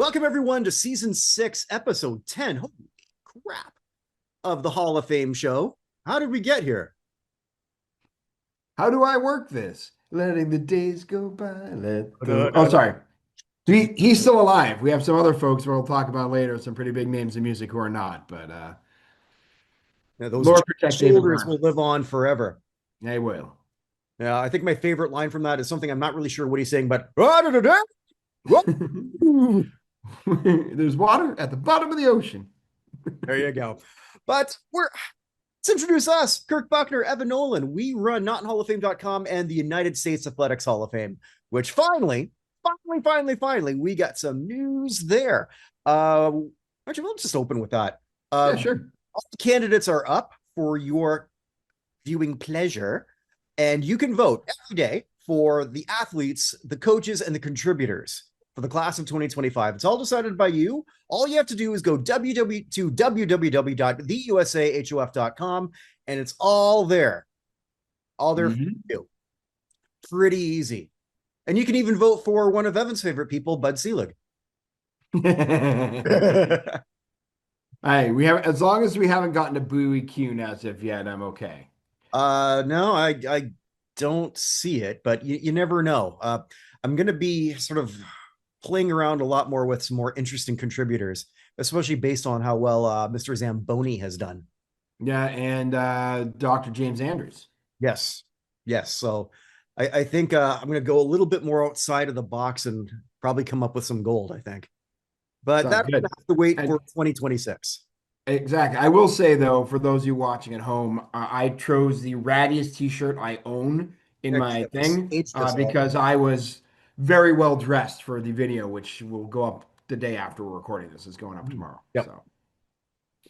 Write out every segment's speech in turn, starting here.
Welcome, everyone, to Season 6, Episode 10. Holy crap. Of the Hall of Fame show. How did we get here? How do I work this? Letting the days go by. Oh, sorry. He's still alive. We have some other folks we'll talk about later, some pretty big names in music who are not, but Yeah, those Lord protect David shoulders Grimes. will live on forever. They will. Yeah, I think my favorite line from that is something I'm not really sure what he's saying, but There's water at the bottom of the ocean. there you go. But let's introduce us, Kirk, Buchner, Evan, Nolan. We run notinhallofame.com and the United States Athletics Hall of Fame, which finally, we got some news there. Actually, let's just open with that. Yeah, sure. All the candidates are up for your viewing pleasure, and you can vote every day for the athletes, the coaches, and the contributors for the class of 2025. It's all decided by you. All you have to do is go to www.theusahof.com, and it's all there. All there for you. Pretty easy. And you can even vote for one of Evan's favorite people, Bud Selig. Hey, we have, as long as we haven't gotten to Bowie Kuhn as of yet, I'm okay. No, I don't see it, but you never know. I'm going to be sort of playing around a lot more with some more interesting contributors, especially based on how well Mr. Zamboni has done. Yeah, and Dr. James Andrews. Yes. So I think I'm going to go a little bit more outside of the box and probably come up with some gold, I think. But that's going to have to wait for 2026. Exactly. I will say, though, for those of you watching at home, I chose the rattiest t-shirt I own in my thing because I was very well dressed for the video, which will go up the day after we're recording this. It's going up tomorrow. Yep. So,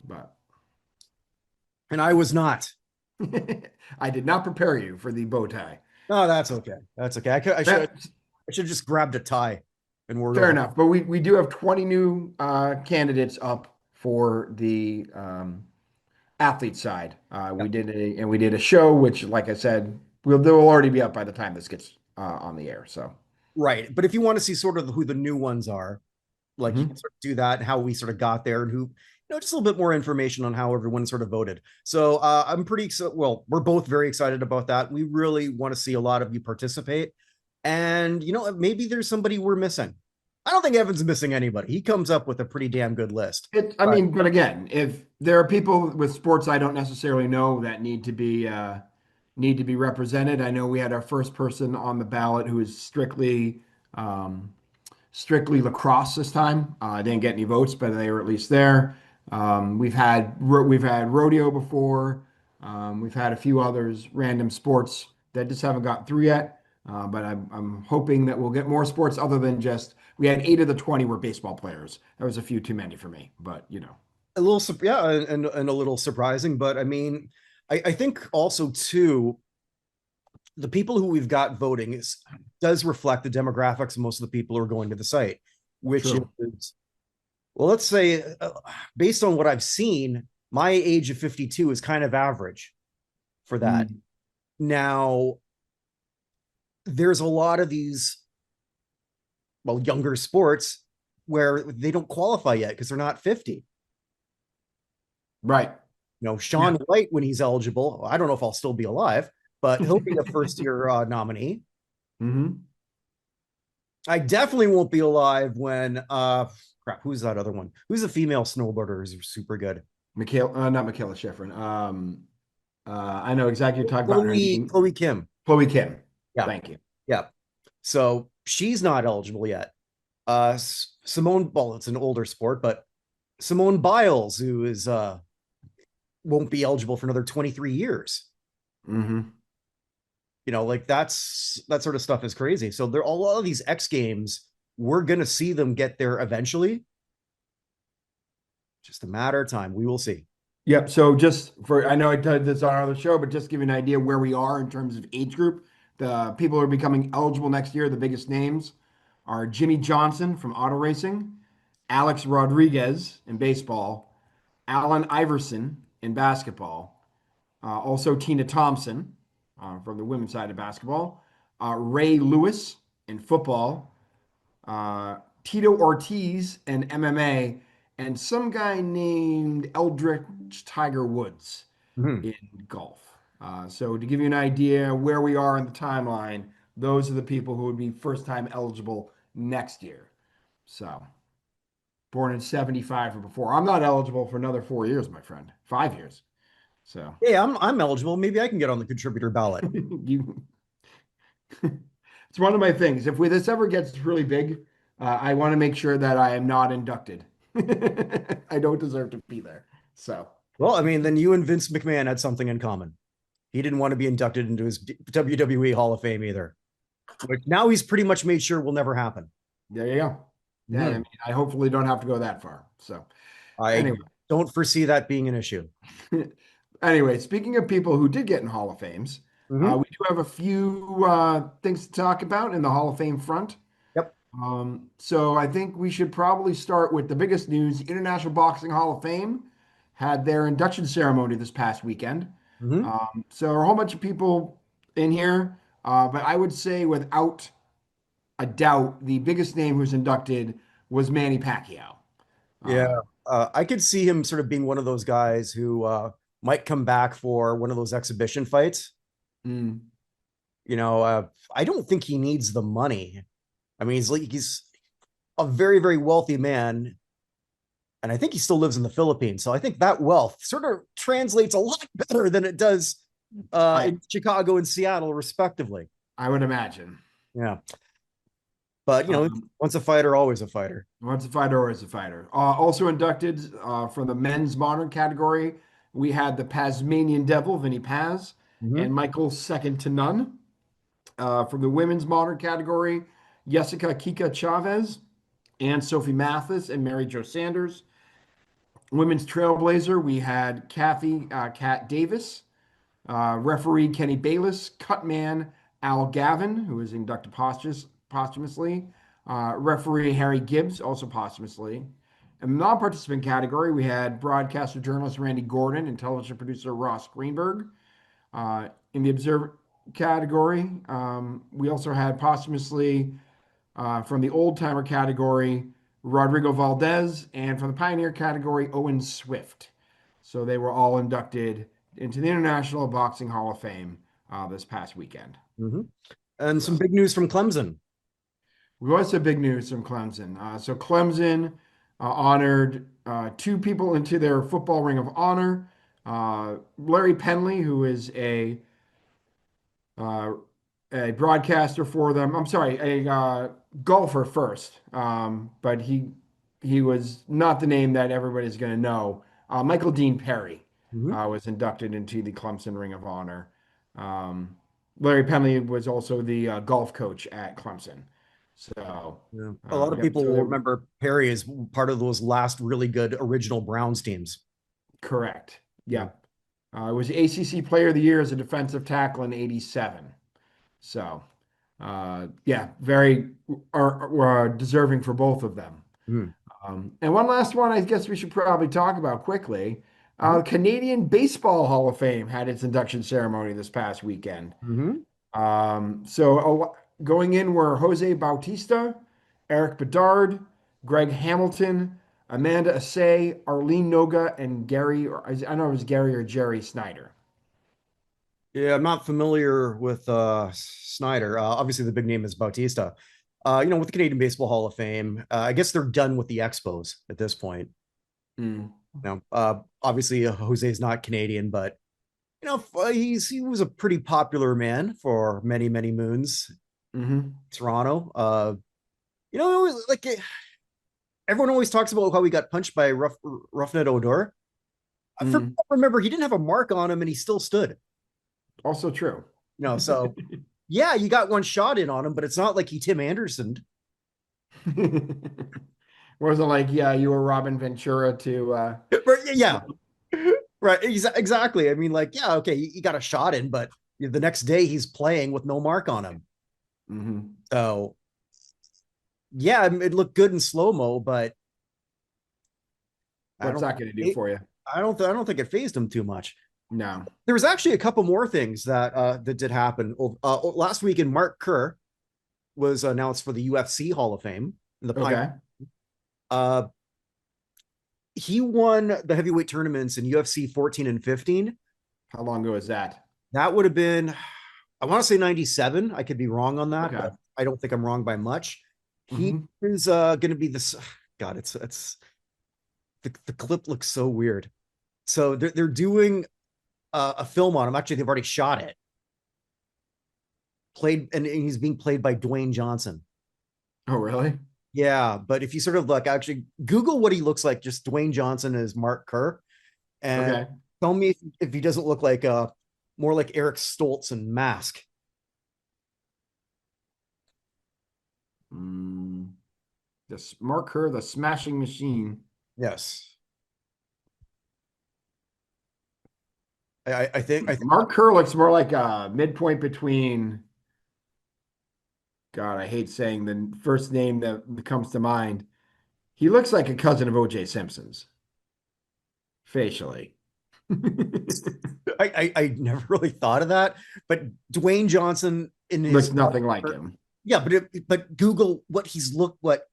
but. And I was not. I did not prepare you for the bow tie. Oh, that's okay. That's okay. I should have just grabbed a tie. And we're fair enough. But we do have 20 new candidates up for the athlete side. We did a show, which, like I said, they'll already be up by the time this gets on the air. So right, but if you want to see sort of who the new ones are, like you can sort of do that and how we sort of got there and who, just a little bit more information on how everyone sort of voted. So I'm well, we're both very excited about that. We really want to see a lot of you participate, and maybe there's somebody we're missing. I don't think Evan's missing anybody. He comes up with a pretty damn good list. But again, if there are people with sports I don't necessarily know that need to be represented, I know we had our first person on the ballot who is strictly lacrosse this time. Didn't get any votes, but they were at least there. We've had rodeo before. We've had a few others, random sports that just haven't gotten through yet. But I'm hoping that we'll get more sports other than just we had 8 of the 20 were baseball players. That was a few too many for me, but a little and a little surprising. But I mean, I think also too, the people who we've got voting does reflect the demographics of most of the people who are going to the site, which is, well, let's say, based on what I've seen, my age of 52 is kind of average for that. Now, there's a lot of these, well, younger sports where they don't qualify yet because they're not 50. Right. Shaun White, when he's eligible, I don't know if I'll still be alive, but he'll be a first-year nominee. I definitely won't be alive when who's that other one? Who's the female snowboarder who's super good? Not Michaela Schifrin. I know exactly what you're talking about. Chloe Kim. Chloe Kim. Yeah. Thank you. Yeah. So she's not eligible yet. Simone, well, it's an older sport, but Simone Biles, who is won't be eligible for another 23 years. Like that sort of stuff is crazy. So there are a lot of these X Games. We're gonna see them get there eventually. Just a matter of time. We will see. Yep. So I know I did this on our other show, but just give you an idea where we are in terms of age group. The people who are becoming eligible next year, the biggest names are Jimmie Johnson from auto racing, Alex Rodriguez in baseball, Allen Iverson in basketball, also Tina Thompson from the women's side of basketball, Ray Lewis in football, Tito Ortiz in MMA, and some guy named Eldritch Tiger Woods Mhm. in golf. So to give you an idea where we are in the timeline, those are the people who would be first time eligible next year. So born in 75 or before. I'm not eligible for another 4 years, my friend. 5 years. So Hey, I'm eligible. Maybe I can get on the contributor ballot. you it's one of my things. If this ever gets really big, I want to make sure that I am not inducted. I don't deserve to be there. So Well, I mean, then you and Vince McMahon had something in common. He didn't want to be inducted into his WWE Hall of Fame either, which now he's pretty much made sure will never happen. there you go. Yeah, I Mhm. mean, I hopefully don't have to go that far. So I anyway, don't foresee that being an issue. anyway, speaking of people who did get in Hall of Fames, Mhm. we do have a few things to talk about in the Hall of Fame front. Yep. So I think we should probably start with the biggest news. International Boxing Hall of Fame had their induction ceremony this past weekend. Mhm. So a whole bunch of people in here, but I would say without a doubt, the biggest name who was inducted was Manny Pacquiao. Yeah. Uh, I could see him sort of being one of those guys who might come back for one of those exhibition fights. mm, You know, I don't think he needs the money. I mean, he's a very, very wealthy man, and I think he still lives in the Philippines. So I think that wealth sort of translates a lot better than it does I in Chicago and Seattle, respectively. I would imagine. Yeah, but Um, once a fighter, always a fighter. Once a fighter, always a fighter. Also inducted from the men's modern category, we had the Pasmanian Devil, Vinny Paz, Mm-hmm. and Michael second to none. From the women's modern category, Jessica Kika Chavez and Sophie Mathis and Mary Jo Sanders. Women's trailblazer, we had Kathy Kat Davis, referee Kenny Bayless, cutman Al Gavin, who was inducted posthumously, referee Harry Gibbs, also posthumously. In the non-participant category, we had broadcaster journalist Randy Gordon and television producer Ross Greenberg. In the observer category, we also had posthumously from the old timer category, Rodrigo Valdez, and from the pioneer category, Owen Swift. So they were all inducted into the International Boxing Hall of Fame this past weekend. Mm-hmm. And some So big news from Clemson. we also had big news from Clemson. So Clemson honored two people into their football ring of honor. Larry Penley, who is uh, a broadcaster for them. I'm sorry, a golfer first, but he was not the name that everybody's going to know. Michael Dean Perry Mm-hmm. was inducted into the Clemson Ring of Honor. Um, Larry Penley was also the golf coach at Clemson. So, Yeah. A lot of yep. people So will they're remember Perry as part of those last really good original Browns teams. correct. Yeah. Yep. It was ACC Player of the Year as a defensive tackle in '87. So, yeah, very deserving for both of them. Mm-hmm. And one last one, I guess we should probably talk about quickly. Mm-hmm. Canadian Baseball Hall of Fame had its induction ceremony this past weekend. Mm-hmm. Going in were José Bautista, Eric Bedard, Greg Hamilton, Amanda Assay, Arlene Noga, and Gary, or I don't know if it was Gary or Jerry Snyder. Yeah, I'm not familiar with Snyder. Obviously, the big name is Bautista. With the Canadian Baseball Hall of Fame, I guess they're done with the Expos at this point. Mm. Obviously, Jose is not Canadian, but he was a pretty popular man for many many moons. Mm-hmm. Toronto. Like everyone always talks about how he got punched by Roughneck Odor. Mm. Remember, he didn't have a mark on him, and he still stood. Also true. So yeah, you got one shot in on him, but it's not like he Tim Anderson. Wasn't like, yeah, you were Robin Ventura to Yeah, right. Exactly. I mean, like, yeah, okay, he got a shot in, but the next day he's playing with no mark on him. Mhm. So yeah, it looked good in slow mo, but I What's don't that going to do for you? I don't think it phased him too much. No. There was actually a couple more things that did happen. Last weekend, Mark Kerr was announced for the UFC Hall of Fame. in the Pine. Okay. Uh, he won the heavyweight tournaments in UFC 14 and 15. How long ago is that? That would have been, I want to say 97. I could be wrong on that, Okay. but I don't think I'm wrong by much. He Hmm. is going to be this. God, it's the clip looks so weird. So they're doing a film on him. Actually, they've already shot it. Played, and he's being played by Dwayne Johnson. Oh, really? Yeah, but if you sort of look, actually Google what he looks like, just Dwayne Johnson as Mark Kerr, and Okay. tell me if he doesn't look like more like Eric Stoltz in Mask. Mm, the Mark Kerr, the Smashing Machine. Yes, I think Mark Kerr looks more like a midpoint between. God, I hate saying the first name that comes to mind. He looks like a cousin of O.J. Simpson's facially. I never really thought of that, but Dwayne Johnson in Looks his nothing like him. yeah, but Google what he's looked what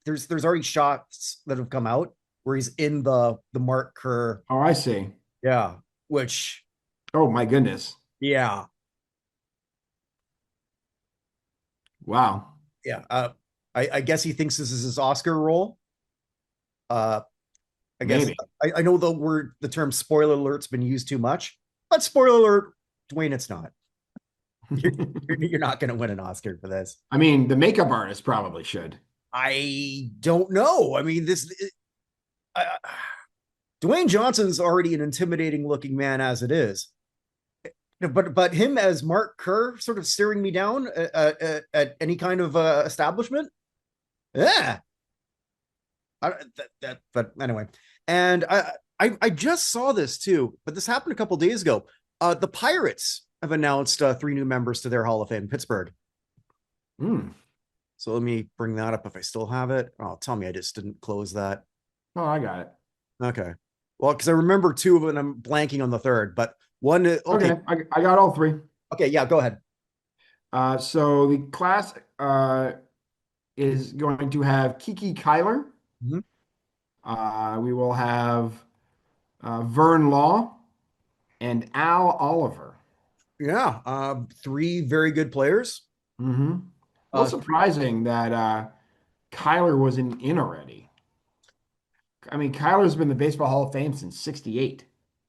there's already shots that have come out where he's in the Mark Kerr, Oh, I see. yeah, which Oh my goodness. yeah, Wow. yeah, I guess he thinks this is his Oscar role. Uh, I guess Maybe. I know the term spoiler alert's been used too much, but spoiler alert, Dwayne, it's not. You're, you're not going to win an Oscar for this. I mean, the makeup artist probably should. I don't know. I mean, uh, Dwayne Johnson's already an intimidating looking man as it is. But him as Mark Kerr sort of staring me down at any kind of establishment, yeah. But anyway, and I just saw this too, but this happened a couple days ago. The Pirates have announced three new members to their Hall of Fame, Pittsburgh. Mm. So let me bring that up if I still have it. Oh, tell me I just didn't close that. Oh, I got it. Okay. Well, because I remember two of them, and I'm blanking on the third, but one. Okay. Okay, I got all three. Okay. Yeah. Go ahead. So the class is going to have Kiki Kyler. Mhm. We will have Vern Law and Al Oliver. Yeah. Three very good players. Mm-hmm. A little Uh, surprising that Kyler wasn't in already. I mean, Kyler's been in the Baseball Hall of Fame since '68.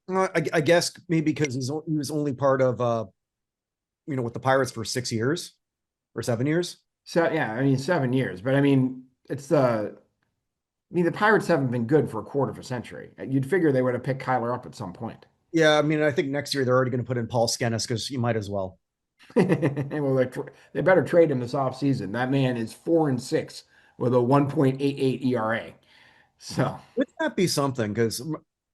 I guess maybe because he was only part of with the Pirates for 6 years or 7 years. So yeah, I mean 7 years, but I mean the Pirates haven't been good for a quarter of a century. You'd figure they would have picked Kyler up at some point. Yeah, I mean, I think next year they're already going to put in Paul Skenis because you might as well. Well, they better trade him this offseason. That man is 4-6 with a 1.88 ERA. So Wouldn't that be something? Because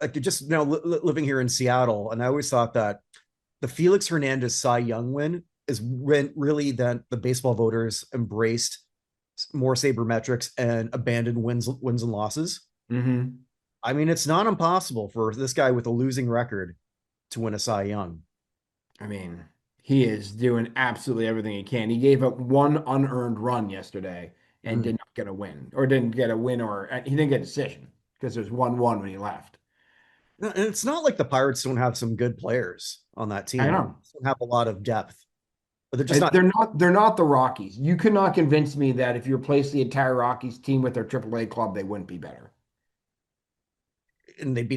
like just now living here in Seattle, and I always thought that the Felix Hernandez Cy Young win is when really that the baseball voters embraced more sabermetrics and abandoned wins and losses. mhm. I mean, it's not impossible for this guy with a losing record to win a Cy Young. I mean, he is doing absolutely everything he can. He gave up one unearned run yesterday and Mm. did not get a win, or didn't get a win, or he didn't get a decision because there's 1-1 when he left. And it's not like the Pirates don't have some good players on that I team. They know. don't have a lot of depth, but they're just not. They're not the Rockies. You cannot convince me that if you replace the entire Rockies team with their AAA club, they wouldn't be better. And they'd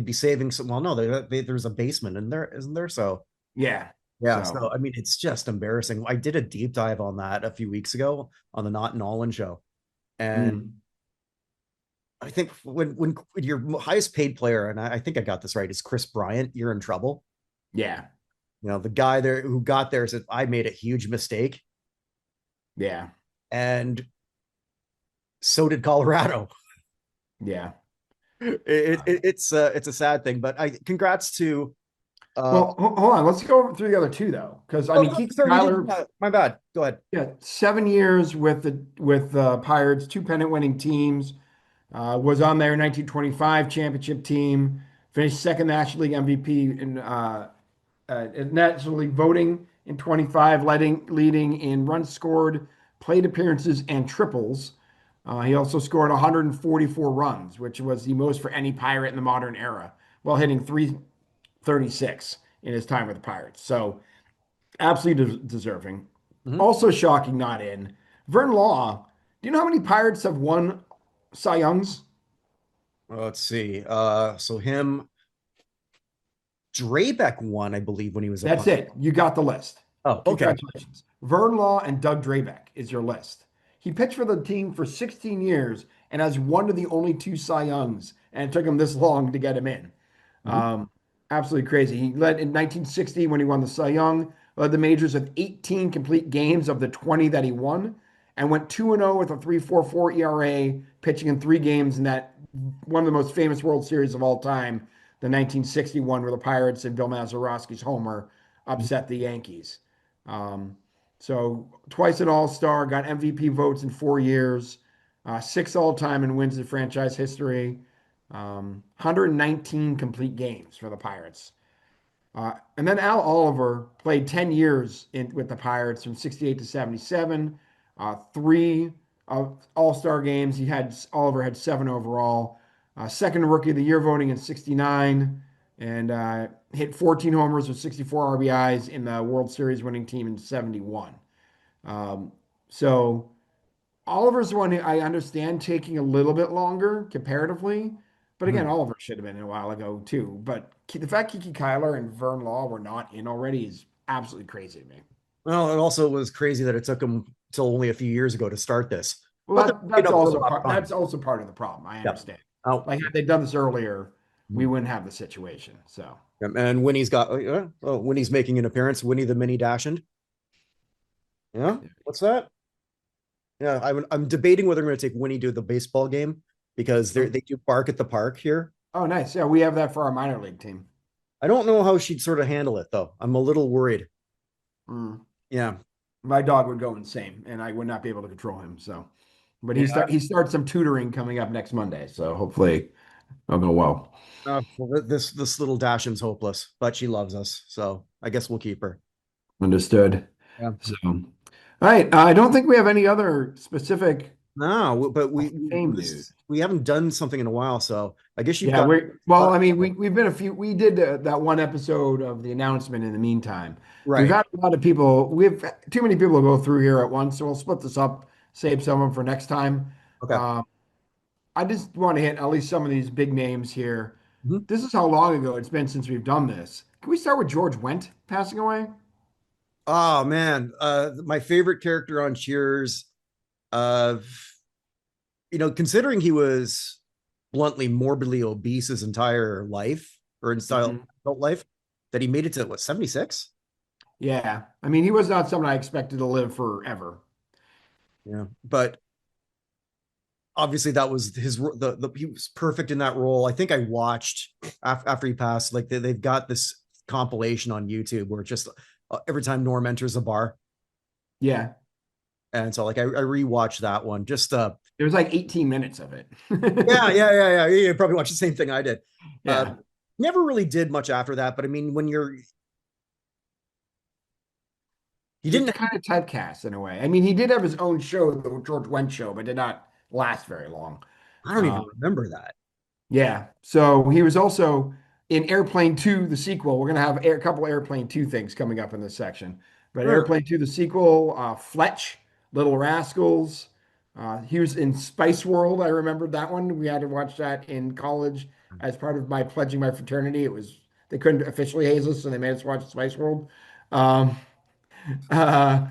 be saving some. Well, no, there's a basement in there, isn't there? So Yeah. yeah. So, So I mean, it's just embarrassing. I did a deep dive on that a few weeks ago on the Not Nolan show, and mm, I think when your highest paid player, and I think I got this right, is Chris Bryant, you're in trouble. yeah. The guy there who got there said, I made a huge mistake. Yeah. And so did Colorado. Yeah. It's a sad thing, but I congrats to Well, hold on. Let's go through the other two though, because I oh mean, no, Keith sorry, you didn't Tyler, my bad. Go ahead. yeah, 7 years with the Pirates, two pennant winning teams. Was on their 1925 championship team. Finished second National League MVP in National League voting in 25, leading in runs scored, plate appearances, and triples. He also scored 144 runs, which was the most for any Pirate in the modern era, while hitting 336 in his time with the Pirates. So absolutely deserving. Mhm. Also shocking, not in. Vern Law. Do you know how many Pirates have won Cy Youngs? Let's see. So him, Drabeck won, I believe, when he was a That's punt. it. You got the list. Oh, okay. Congratulations. Vern Law and Doug Drabeck is your list. He pitched for the team for 16 years and has one of the only two Cy Youngs, and it took him this long to get him in. Mhm. Um, Absolutely crazy. He led in 1960 when he won the Cy Young, led the majors with 18 complete games of the 20 that he won, and went 2-0 with a 3.44 ERA, pitching in 3 games in that one of the most famous World Series of all time, the 1961, where the Pirates and Bill Mazeroski's homer upset the Yankees. Um, so twice an All-Star, got MVP votes in 4 years, six all-time in wins in franchise history, 119 complete games for the Pirates. And then Al Oliver played 10 years with the Pirates from 68 to 77, three All-Star games. Oliver had seven overall. Second Rookie of the Year voting in 69, and hit 14 homers with 64 RBIs in the World Series winning team in 71. Um, so Oliver's the one who I understand taking a little bit longer comparatively. But again, Mhm. Oliver should have been in a while ago too. But the fact Kiki Kyler and Vern Law were not in already is absolutely crazy to me. Well, it also was crazy that it took him till only a few years ago to start this, Well, but they're made that's up for also lost part. time. That's also part of the problem. I Yeah. understand. Oh, Like had they done this earlier, we mhm. wouldn't have the situation. So And Winnie's got, Winnie's making an appearance. Winnie the Mini Dachshund. Yeah. What's that? Yeah. I'm debating whether I'm going to take Winnie to the baseball game because they do bark at the park here. oh, nice. Yeah, we have that for our minor league team. I don't know how she'd sort of handle it though. I'm a little worried. Mm. Yeah. My dog would go insane, and I would not be able to control him. So, but Yeah. he starts some tutoring coming up next Monday. So hopefully it'll go well. Well, this little Dachshund's hopeless, but she loves us, so I guess we'll keep her. Understood. Yeah. So, all right. I don't think we have any other specific No, but fame news. we haven't done something in a while, so I guess you've Yeah, got well, I mean, we've been we did that one episode of the announcement in the meantime. We've right. had a lot of people, we've too many people to go through here at once, so we'll split this up, save some of them for next time. Okay. Um, I just want to hit at least some of these big names here. Mhm. This is how long ago it's been since we've done this. Can we start with George Wendt passing away? Oh man, my favorite character on Cheers. Uh, Considering he was bluntly morbidly obese his entire life or in style Mhm. adult life, that he made it to what 76. Yeah. I mean, he was not someone I expected to live forever. Yeah, but obviously that was the he was perfect in that role. I think I watched after he passed, like they've got this compilation on YouTube where it's just every time Norm enters a bar, Yeah. and so like I rewatched that one. Just There was like 18 minutes of it. yeah. You probably watched the same thing I did. Uh, Yeah. Never really did much after that, but I mean, when he He was didn't, kind of typecast in a way. I mean, he did have his own show, the George Wendt show, but did not last very long. I don't Uh, even remember that. yeah. So he was also in Airplane 2, the sequel. We're going to have a couple Airplane 2 things coming up in this section. But Huh. Airplane 2, the sequel, Fletch, Little Rascals. He was in Spice World. I remembered that one. We had to watch that in college as part of my pledging my fraternity. They couldn't officially haze us, so they made us watch Spice World. Um, uh,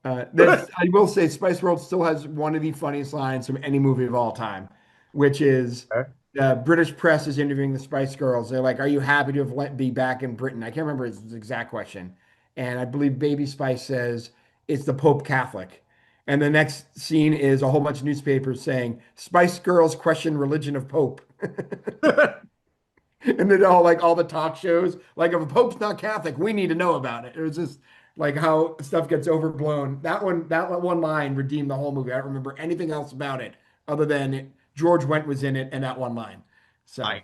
I will say Spice World still has one of the funniest lines from any movie of all time, which is Okay. the British press is interviewing the Spice Girls. They're like, "Are you happy to have be back in Britain?" I can't remember his exact question, and I believe Baby Spice says it's the Pope Catholic. And the next scene is a whole bunch of newspapers saying Spice Girls question religion of Pope. And then all the talk shows, like if a pope's not Catholic, we need to know about it. It was just like how stuff gets overblown. That one line redeemed the whole movie. I don't remember anything else about it other than George Wendt was in it and that one line. So I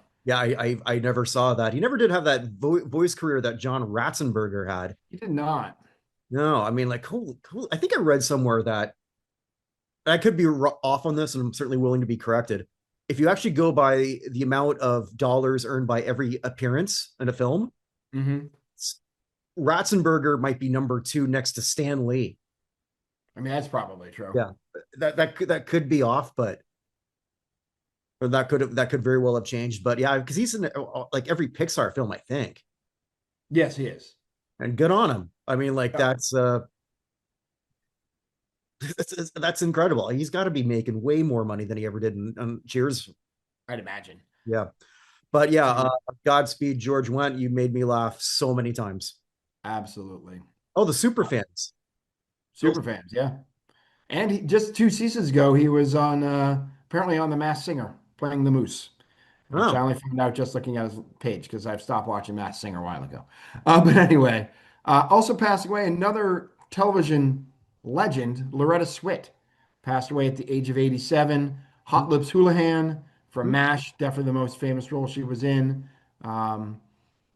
never saw that. He never did have that voice career that John Ratzenberger had. he did not. No, I mean, like, cool. I think I read somewhere that I could be off on this, and I'm certainly willing to be corrected. If you actually go by the amount of dollars earned by every appearance in a film, Hmm. Ratzenberger might be number two next to Stan Lee. I mean, that's probably true. Yeah, that could be off, but or that could very well have changed. But yeah, because he's in like every Pixar film, I think, Yes, he is. and good on him. I mean, like Yeah, that's incredible. He's got to be making way more money than he ever did in Cheers. I'd imagine. Yeah, but yeah, So, Godspeed, George Wendt. You made me laugh so many times. absolutely. Oh, the super fans. You'll, Super fans, yeah. And just 2 seasons ago, he was on apparently on The Masked Singer playing the Moose, which I oh, only found out just looking at his page because I've stopped watching Masked Singer a while ago. But anyway, also passing away, another television legend, Loretta Swit, passed away at the age of 87. Hot Lips Houlihan from MASH, definitely the most famous role she was in. Um,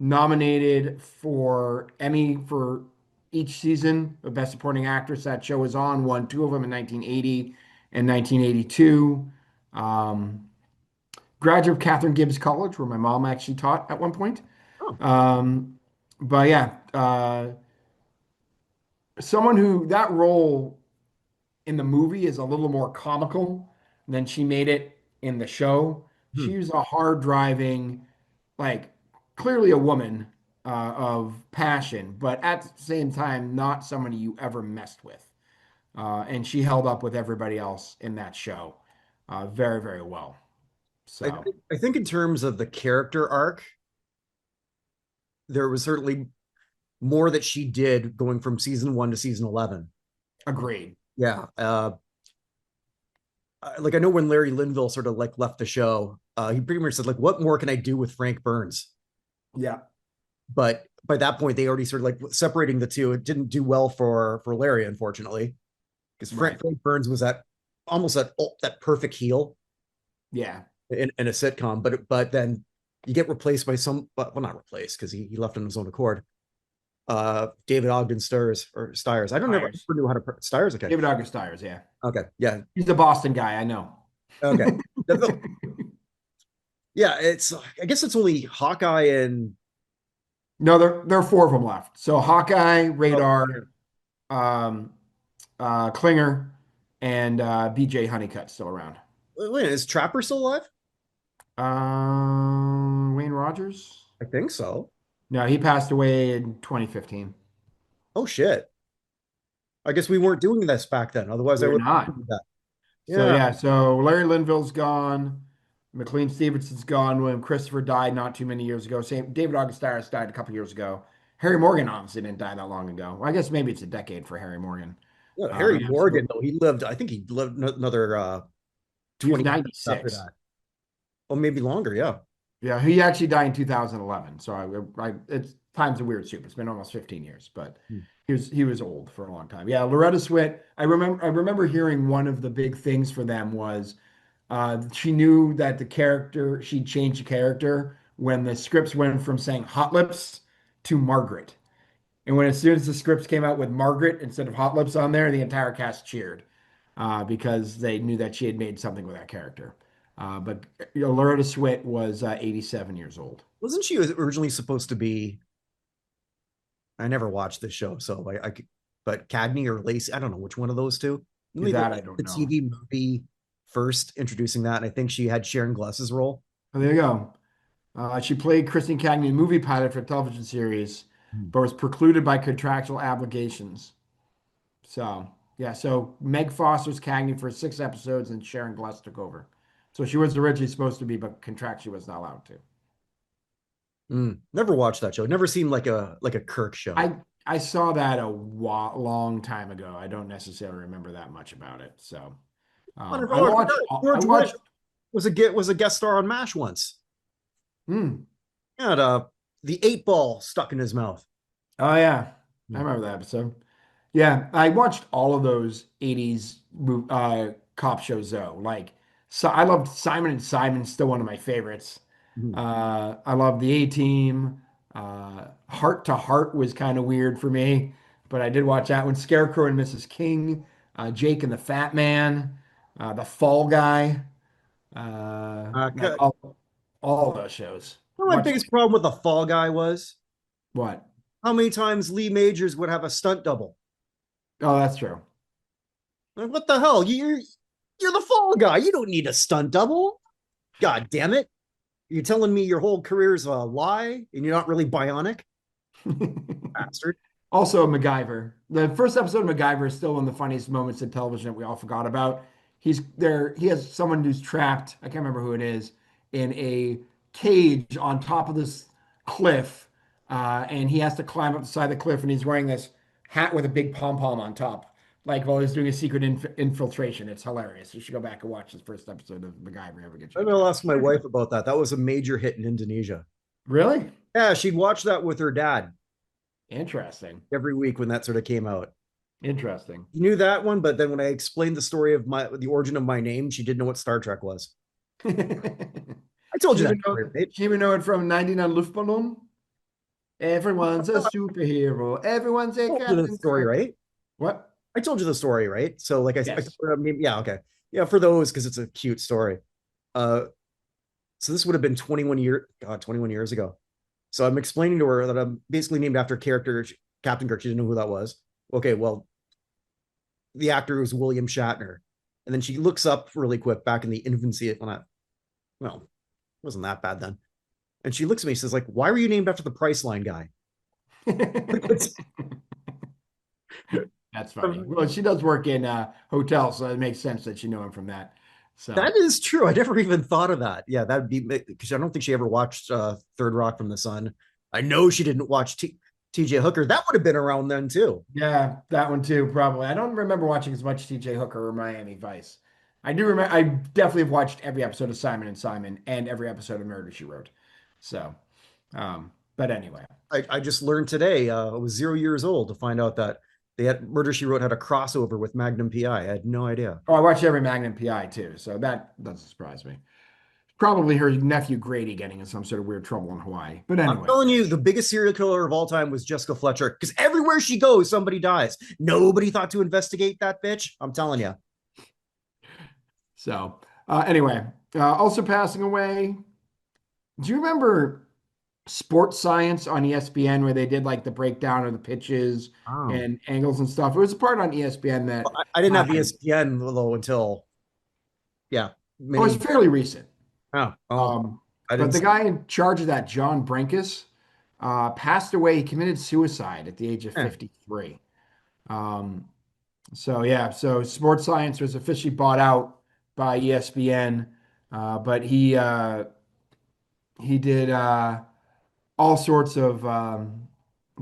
Nominated for Emmy for each season of Best Supporting Actress that show was on, won two of them in 1980 and 1982. Um, Graduate of Catherine Gibbs College, where my mom actually taught at one point. oh, Um, but yeah, someone who that role in the movie is a little more comical than she made it in the show. hmm. She was a hard driving, like clearly a woman of passion, but at the same time, not somebody you ever messed with. And she held up with everybody else in that show very, very well. I, So I think in terms of the character arc, there was certainly more that she did going from season one to season 11. agreed. Yeah. Like I know when Larry Linville sort of like left the show, he pretty much said like, "What more can I do with Frank Burns?" Yeah. But by that point, they already sort of like separating the two. It didn't do well for Larry, unfortunately, because Right. Frank Burns was that almost that perfect heel Yeah. in a sitcom. But then you get replaced by well, not replaced because he left on his own accord. David Ogden Stiers. I don't never Stiers. knew how to Stiers. Okay. David August Stiers. Yeah. Okay. Yeah. He's a Boston guy. I know. Okay. Yeah. I guess it's only Hawkeye and No, there are four of them left. So Hawkeye, oh, Radar, um, Klinger, and BJ Honeycutt still around. wait, is Trapper still alive? Wayne Rogers? I think so. No, he passed away in 2015. Oh shit. I guess we weren't doing this back then. Otherwise, I We're would not. have that. So Yeah. yeah, so Larry Linville's gone. McLean Stevenson's gone. William Christopher died not too many years ago. Same David August Stiers died a couple years ago. Harry Morgan honestly didn't die that long ago. Well, I guess maybe it's a decade for Harry Morgan. Yeah, Harry Yeah, Morgan, so though, he lived, I think he lived another he was 20 years after 96. that. Oh, maybe longer. Yeah. Yeah, he actually died in 2011. So it's time's a weird soup. It's been almost 15 years, but Hmm. he was old for a long time. Yeah, Loretta Swit. I remember hearing one of the big things for them was she knew that the character she'd changed the character when the scripts went from saying Hot Lips to Margaret. And when as soon as the scripts came out with Margaret instead of Hot Lips on there, the entire cast cheered because they knew that she had made something with that character. But Loretta Swit was 87 years old. Wasn't she originally supposed to be? I never watched this show, so but Cagney or Lacey, I don't know which one of those two. That I don't The know. TV movie first introducing that, and I think she had Sharon Gless's role. Oh, there you go. She played Christine Cagney in a movie pilot for a television series, Hmm. but was precluded by contractual obligations. So, yeah, so Meg Foster's Cagney for 6 episodes and Sharon Gless took over. So she was originally supposed to be, but contractually was not allowed to. Never watched that show. Never seen like a Kirk show. I saw that long time ago. I don't necessarily remember that much about it. So, I Oh, I watched, forgot. I George Wendt watched, was a guest star on MASH once. hmm. He had the 8 ball stuck in his mouth. Oh yeah, I Hmm. remember that episode. Yeah, I watched all of those 80s cop shows though. Like, so I loved Simon and Simon, still one of my favorites. Hmm. I love the A Team. Heart to Heart was kind of weird for me, but I did watch that one. Scarecrow and Mrs. King, Jake and the Fat Man. The Fall Guy, like You all those shows. know, my Watch biggest problem with the Fall Guy was what? how many times Lee Majors would have a stunt double. Oh, that's true. Like, what the hell? You're the Fall Guy. You don't need a stunt double. God damn it! You're telling me your whole career's a lie and you're not really bionic, bastard. Also, MacGyver. The first episode of MacGyver is still one of the funniest moments in television that we all forgot about. He's there. He has someone who's trapped. I can't remember who it is in a cage on top of this cliff, and he has to climb up the side of the cliff. And he's wearing this hat with a big pom pom on top, like while he's doing a secret infiltration. It's hilarious. You should go back and watch this first episode of MacGyver. Ever get you a I'm gonna chance? ask my wife about that. That was a major hit in Indonesia. Really Yeah, she'd watch that with her dad interesting. every week when that sort of came out. Interesting. He knew that one, but then when I explained the story of the origin of my name, she didn't know what Star Trek was. I told you that story, right? She even know it from 99 Luftballon. Everyone's a superhero. Everyone's I a told you the Captain story, Kirk. right? What? I told you the story, right? So like Yes. I mean, yeah, okay. Yeah, for those because it's a cute story. Uh so this would have been 21 years ago. So I'm explaining to her that I'm basically named after character Captain Kirk. She didn't know who that was. Okay, well, the actor was William Shatner. And then she looks up really quick back in the infancy when well, it wasn't that bad then. And she looks at me and says, like, why were you named after the Priceline guy? That's funny. Well, she does work in hotels, so it makes sense that you know him from that. So, That is true. I never even thought of that. Yeah, that'd be because I don't think she ever watched Third Rock from the Sun. I know she didn't watch TJ Hooker. That would have been around then too. yeah, that one too, probably. I don't remember watching as much TJ Hooker or Miami Vice. I do remember, I definitely have watched every episode of Simon and Simon and every episode of Murder, She Wrote. So, but anyway. I just learned today. I was 0 years old to find out that they had Murder She Wrote had a crossover with Magnum PI. I had no idea. Oh, I watched every Magnum PI too, so that doesn't surprise me. Probably her nephew Grady getting in some sort of weird trouble in Hawaii. But I'm anyway, telling you, the biggest serial killer of all time was Jessica Fletcher because everywhere she goes, somebody dies. Nobody thought to investigate that bitch. I'm telling you. so anyway, also passing away. Do you remember Sports Science on ESPN where they did like the breakdown of the pitches Oh. and angles and stuff? It was a part on ESPN that I didn't have happened. ESPN though until yeah, Oh, it was many. fairly recent. Oh, Um, I but didn't the see. guy in charge of that, John Brenkus, passed away. He committed suicide at the age of Eh. 53. Um, So yeah, so Sports Science was officially bought out by ESPN, but he did all sorts of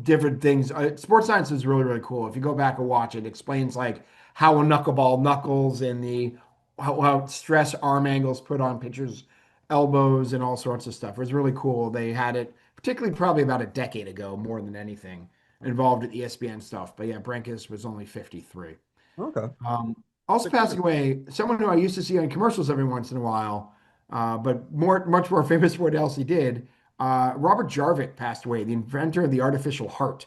different things. Sports Science is really really cool. If you go back and watch it, it explains like how a knuckleball knuckles and the how stress arm angles put on pitchers' elbows and all sorts of stuff. It was really cool. They had it particularly probably about a decade ago, more than anything, involved with ESPN stuff. But yeah, Brenkus was only 53. Okay. Um, Also Six passing years. away, someone who I used to see on commercials every once in a while, but much more famous for what else he did. Robert Jarvik passed away, the inventor of the artificial heart.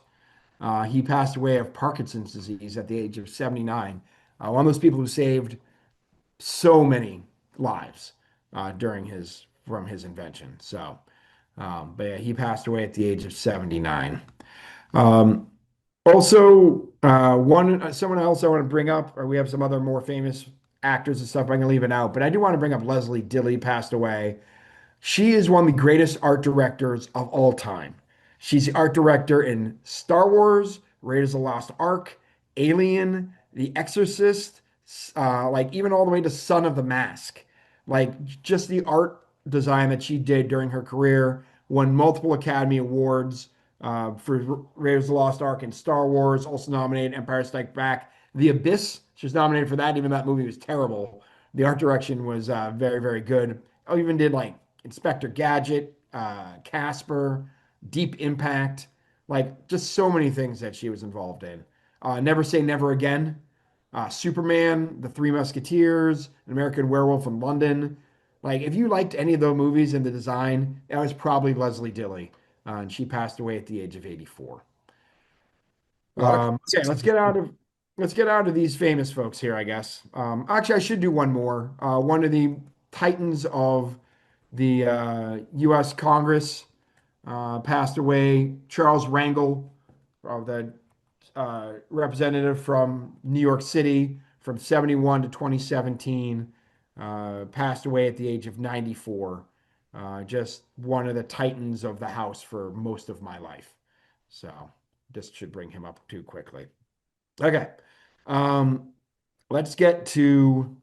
He passed away of Parkinson's disease at the age of 79. One of those people who saved so many lives during his from his invention. So, but yeah, he passed away at the age of 79. Um, Also, one someone else I want to bring up, or we have some other more famous actors and stuff. I'm gonna leave it out, but I do want to bring up Leslie Dilley passed away. She is one of the greatest art directors of all time. She's the art director in Star Wars, Raiders of the Lost Ark, Alien, The Exorcist, like even all the way to Son of the Mask. Like just the art design that she did during her career, won multiple Academy Awards for Raiders of the Lost Ark and Star Wars, also nominated Empire Strikes Back. The Abyss, she was nominated for that, even though that movie was terrible. The art direction was very, very good. I even did like Inspector Gadget, Casper, Deep Impact, like just so many things that she was involved in. Never Say Never Again, Superman, The Three Musketeers, An American Werewolf in London. Like, if you liked any of those movies and the design, that was probably Leslie Dilley. And she passed away at the age of 84. A lot of Okay, classics. let's get out of. let's get out of these famous folks here, I guess. Actually, I should do one more. One of the titans of the U.S. Congress passed away. Charles Rangel, the representative from New York City from 71 to 2017, passed away at the age of 94. Just one of the titans of the House for most of my life. So just should bring him up too quickly. Okay. Um, let's get to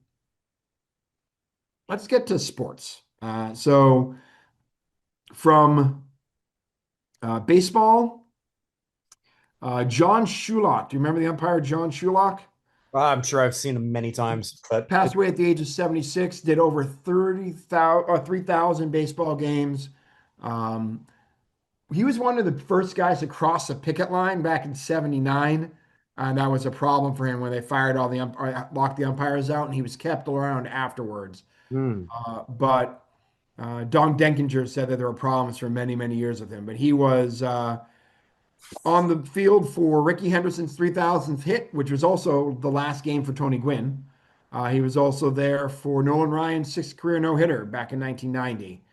sports. So from baseball, John Shulock. Do you remember the umpire John Shulock? I'm sure I've seen him many times, but Passed away at the age of 76. Did over 30,000 or 3,000 baseball games. Um, he was one of the first guys to cross the picket line back in 79. And that was a problem for him when they fired all the locked the umpires out, and he was kept around afterwards. hmm. But Don Denkinger said that there were problems for many, many years with him. But he was on the field for Ricky Henderson's 3,000th hit, which was also the last game for Tony Gwynn. He was also there for Nolan Ryan's sixth career no-hitter back in 1990.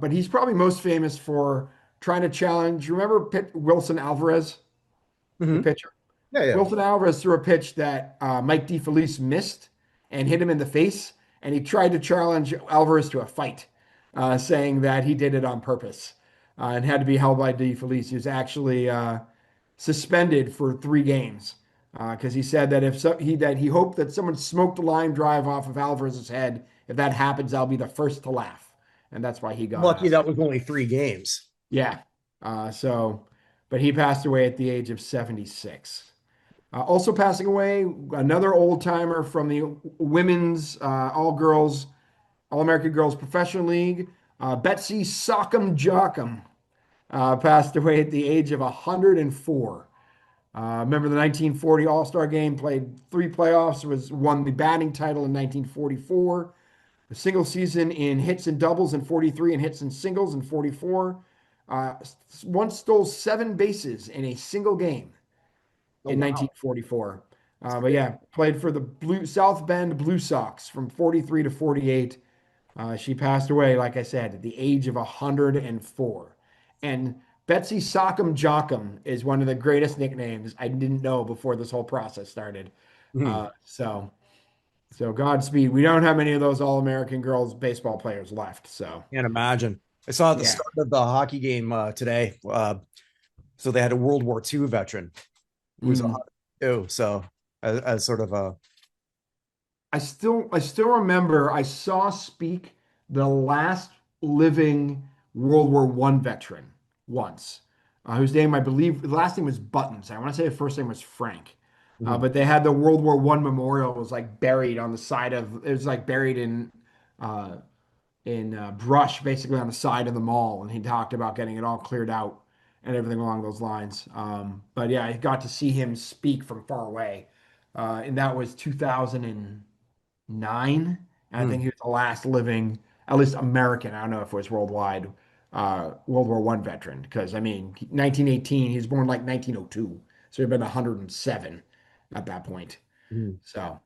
But he's probably most famous for trying to challenge. Remember Wilson Alvarez, the Hmm. pitcher? Yeah, yeah. Wilson Alvarez threw a pitch that Mike DeFelice missed and hit him in the face, and he tried to challenge Alvarez to a fight, saying that he did it on purpose and had to be held by DeFelice. He was actually suspended for 3 games because he said that he hoped that someone smoked a line drive off of Alvarez's head. If that happens, I'll be the first to laugh, and that's why he got Lucky us. that was only 3 games. Yeah. So, but he passed away at the age of 76. Also passing away, another old timer from the women's all American girls professional league, Betsy Sock'em Jock'em, passed away at the age of 104. Remember the 1940 All-Star game, played 3 playoffs, won the batting title in 1944, the single season in hits and doubles in 43 and hits and singles in 44. Uh, Once stole 7 bases in a single game Oh in wow. 1944. That's But great. yeah, played for the South Bend Blue Sox from 43 to 48. She passed away, like I said, at the age of 104. And Betsy Sock'em Jock'em is one of the greatest nicknames I didn't know before this whole process started. Hmm. So Godspeed. We don't have any of those All-American girls baseball players left. So Can't imagine. I saw at the yeah. start of the hockey game today. So they had a World War II veteran who was Mm. too. So as sort of a I still remember I saw speak the last living World War One veteran once, whose name I believe the last name was Buttons. I want to say the first name was Frank. Mhm. But they had the World War One memorial was like buried on the side of it was like buried uh, in brush basically on the side of the mall, and he talked about getting it all cleared out and everything along those lines. But yeah, I got to see him speak from far away, and that was 2009. And I think Hmm. he was the last living, at least American. I don't know if it was worldwide, World War One veteran. Because I mean, 1918. He was born like 1902, so he'd been 107 at that point. Hmm. So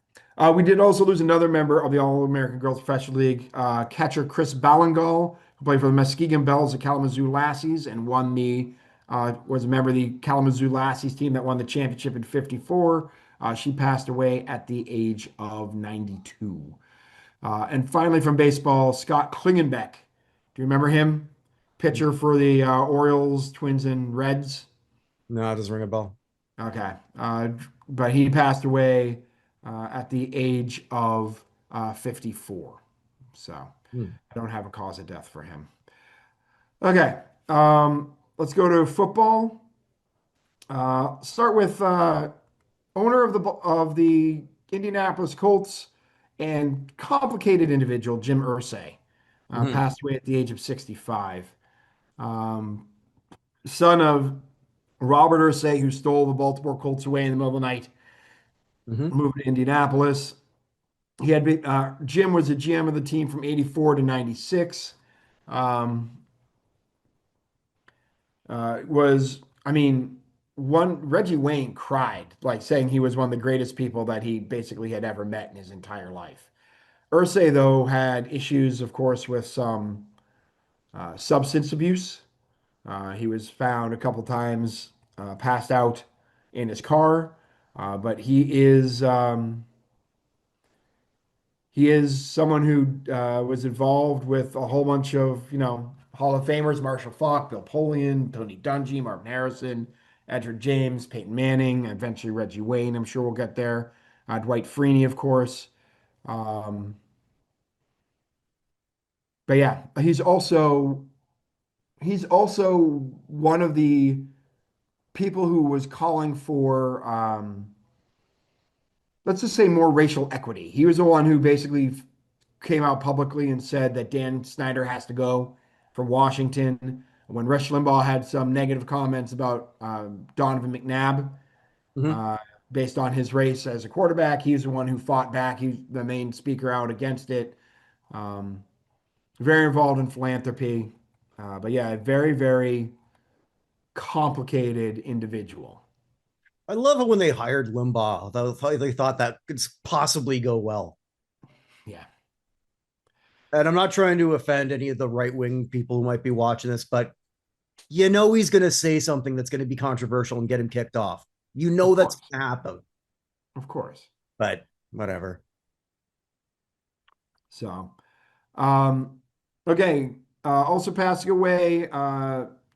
we did also lose another member of the All-American Girls Professional League, catcher Chris Ballingall, who played for the Muskegon Bells, the Kalamazoo Lassies, and was a member of the Kalamazoo Lassies team that won the championship in '54. She passed away at the age of 92. And finally, from baseball, Scott Klingenbeck. Do you remember him? Pitcher for the Orioles, Twins, and Reds. No, it doesn't ring a bell. Okay. But he passed away at the age of 54. So Hmm. I don't have a cause of death for him. Okay. Let's go to football. Start with owner of the Indianapolis Colts and complicated individual, Jim Irsay, Mhm. passed away at the age of 65. Um, Son of Robert Irsay, who stole the Baltimore Colts away in the middle of the night, Mhm. moved to Indianapolis. Jim was the GM of the team from 84 to 96. Um, I mean, one Reggie Wayne cried, like saying he was one of the greatest people that he basically had ever met in his entire life. Irsay, though, had issues, of course, with some substance abuse. He was found a couple times passed out in his car, but he is someone who was involved with a whole bunch of, Hall of Famers, Marshall Faulk, Bill Polian, Tony Dungy, Marvin Harrison, Edgerrin James, Peyton Manning, eventually Reggie Wayne. I'm sure we'll get there. Dwight Freeney, of course. Um, but yeah, he's also one of the people who was calling for let's just say more racial equity. He was the one who basically came out publicly and said that Dan Snyder has to go from Washington. When Rush Limbaugh had some negative comments about Donovan McNabb Mhm. uh, based on his race as a quarterback, he's the one who fought back. He's the main speaker out against it. Um, very involved in philanthropy. But yeah, a very, very complicated individual. I love it when they hired Limbaugh. They thought that could possibly go well. Yeah, And I'm not trying to offend any of the right wing people who might be watching this, but he's going to say something that's going to be controversial and get him kicked off. of That's course. going to happen, Of course. but whatever. So, um, okay. Also passing away,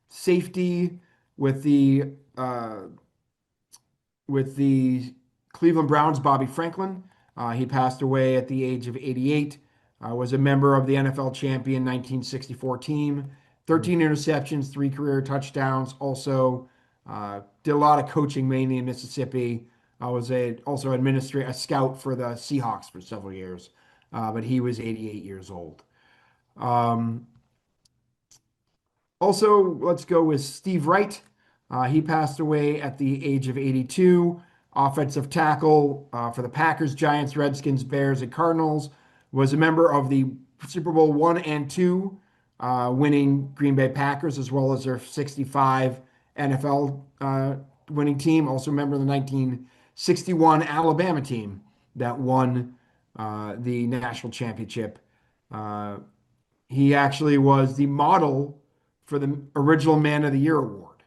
safety with the uh, with the Cleveland Browns, Bobby Franklin. He passed away at the age of 88. Was a member of the NFL champion 1964 team. 13 interceptions, 3 career touchdowns. Also, did a lot of coaching, mainly in Mississippi. Was also a scout for the Seahawks for several years. But he was 88 years old. Um, Also, let's go with Steve Wright. He passed away at the age of 82. Offensive tackle for the Packers, Giants, Redskins, Bears, and Cardinals. Was a member of the Super Bowl one and two winning Green Bay Packers, as well as their 65 NFL winning team. Also a member of the 1961 Alabama team that won the national championship. Uh, he actually was the model for the original Man of the Year award.